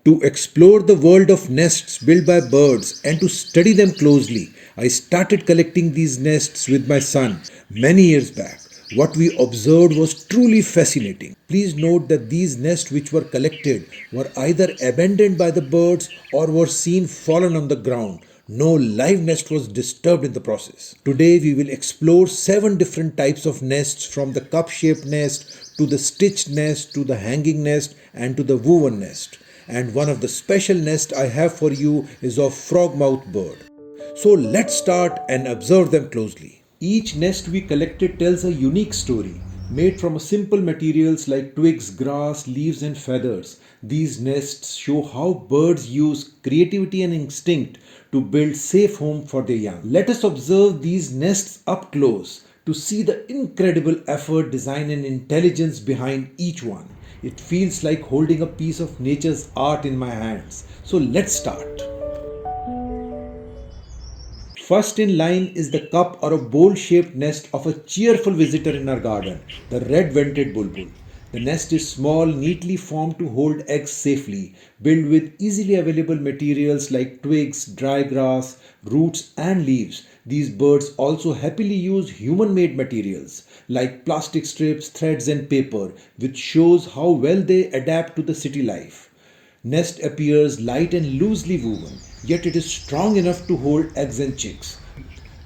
To explore the world of nests built by birds and to study them closely, I started collecting these nests with my son many years back. What we observed was truly fascinating. Please note that these nests which were collected were either abandoned by the birds or were seen fallen on the ground. No live nest was disturbed in the process. Today we will explore 7 different types of nests, from the cup shaped nest to the stitched nest to the hanging nest and to the woven nest. And one of the special nests I have for you is of frogmouth bird. So let's start and observe them closely. Each nest we collected tells a unique story. Made from simple materials like twigs, grass, leaves, and feathers, these nests show how birds use creativity and instinct to build safe home for their young. Let us observe these nests up close to see the incredible effort, design, and intelligence behind each one. It feels like holding a piece of nature's art in my hands. So let's start. First in line is the cup or a bowl shaped nest of a cheerful visitor in our garden, the red vented bulbul. The nest is small, neatly formed to hold eggs safely, built with easily available materials like twigs, dry grass, roots, and leaves. These birds also happily use human made materials like plastic strips, threads, and paper, which shows how well they adapt to the city life. Nest appears light and loosely woven, yet it is strong enough to hold eggs and chicks.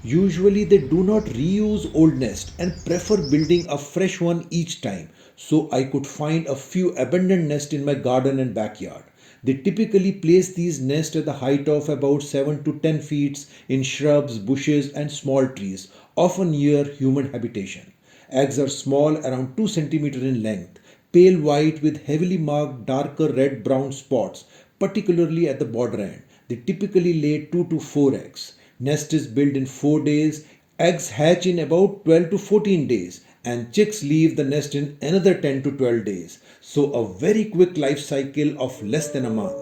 Usually they do not reuse old nest and prefer building a fresh one each time, so I could find a few abandoned nests in my garden and backyard. They typically place these nests at the height of about 7 to 10 feet in shrubs, bushes, and small trees, often near human habitation. Eggs are small, around 2 centimeters in length, pale white with heavily marked darker red brown spots, particularly at the border end. They typically lay 2 to 4 eggs. Nest is built in 4 days. Eggs hatch in about 12 to 14 days, and chicks leave the nest in another 10 to 12 days. So a very quick life cycle of less than a month.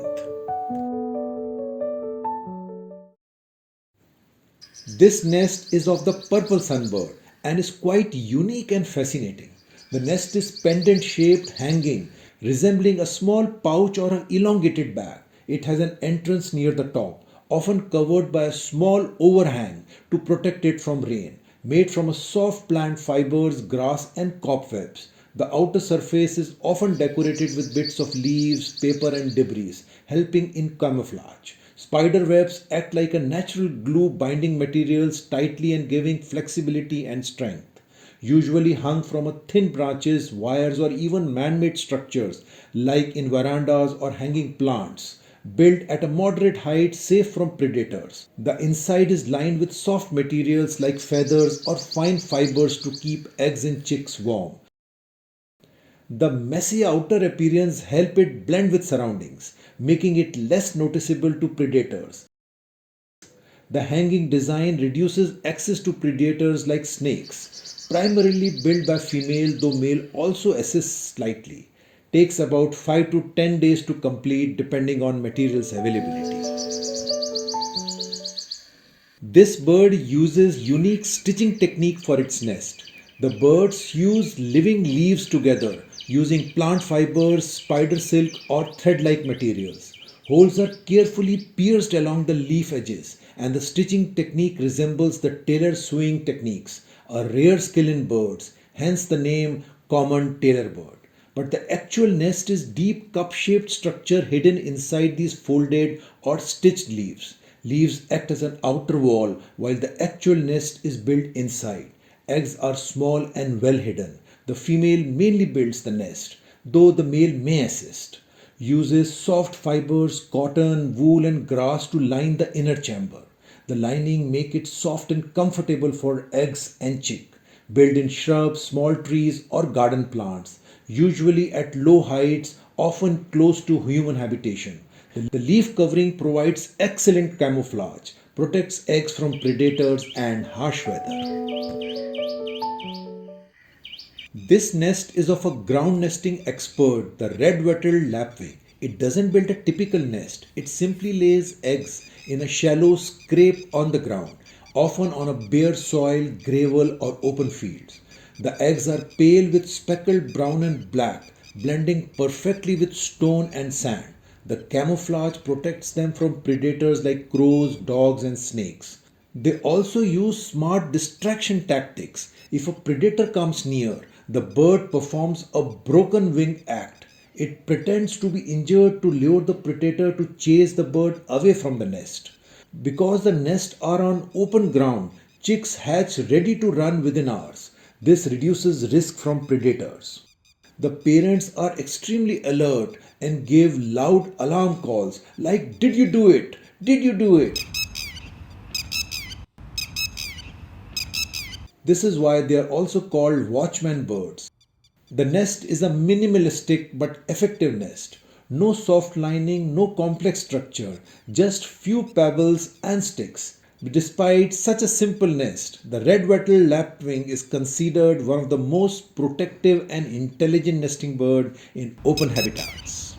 This nest is of the purple sunbird and is quite unique and fascinating. The nest is pendant shaped, hanging, resembling a small pouch or an elongated bag. It has an entrance near the top, often covered by a small overhang to protect it from rain. Made from a soft plant fibers, grass, and cobwebs. The outer surface is often decorated with bits of leaves, paper, and debris, helping in camouflage. Spider webs act like a natural glue, binding materials tightly and giving flexibility and strength. Usually hung from a thin branches, wires, or even man-made structures like in verandas or hanging plants. Built at a moderate height, safe from predators. The inside is lined with soft materials like feathers or fine fibers to keep eggs and chicks warm. The messy outer appearance helps it blend with surroundings, making it less noticeable to predators. The hanging design reduces access to predators like snakes. Primarily built by female, though male also assists slightly. Takes about 5 to 10 days to complete depending on materials availability. This bird uses unique stitching technique for its nest. The birds fuse living leaves together using plant fibers, spider silk, or thread-like materials. Holes are carefully pierced along the leaf edges, and the stitching technique resembles the tailor sewing techniques, a rare skill in birds, hence the name common tailor bird. But the actual nest is deep cup-shaped structure hidden inside these folded or stitched leaves. Leaves act as an outer wall while the actual nest is built inside. Eggs are small and well hidden. The female mainly builds the nest, though the male may assist. Uses soft fibers, cotton, wool, and grass to line the inner chamber. The lining make it soft and comfortable for eggs and chick. Built in shrubs, small trees, or garden plants, usually at low heights, often close to human habitation. The leaf covering provides excellent camouflage, protects eggs from predators and harsh weather. This nest is of a ground nesting expert, the red-wattled lapwing. It doesn't build a typical nest. It simply lays eggs in a shallow scrape on the ground, often on a bare soil, gravel, or open fields. The eggs are pale with speckled brown and black, blending perfectly with stone and sand. The camouflage protects them from predators like crows, dogs, and snakes. They also use smart distraction tactics. If a predator comes near, the bird performs a broken wing act. It pretends to be injured to lure the predator to chase the bird away from the nest. Because the nests are on open ground, chicks hatch ready to run within hours. This reduces risk from predators. The parents are extremely alert and give loud alarm calls like, "Did you do it? Did you do it?" This is why they are also called watchman birds. The nest is a minimalistic but effective nest. No soft lining, no complex structure, just few pebbles and sticks. Despite such a simple nest, the red-wattled lapwing is considered one of the most protective and intelligent nesting bird in open habitats.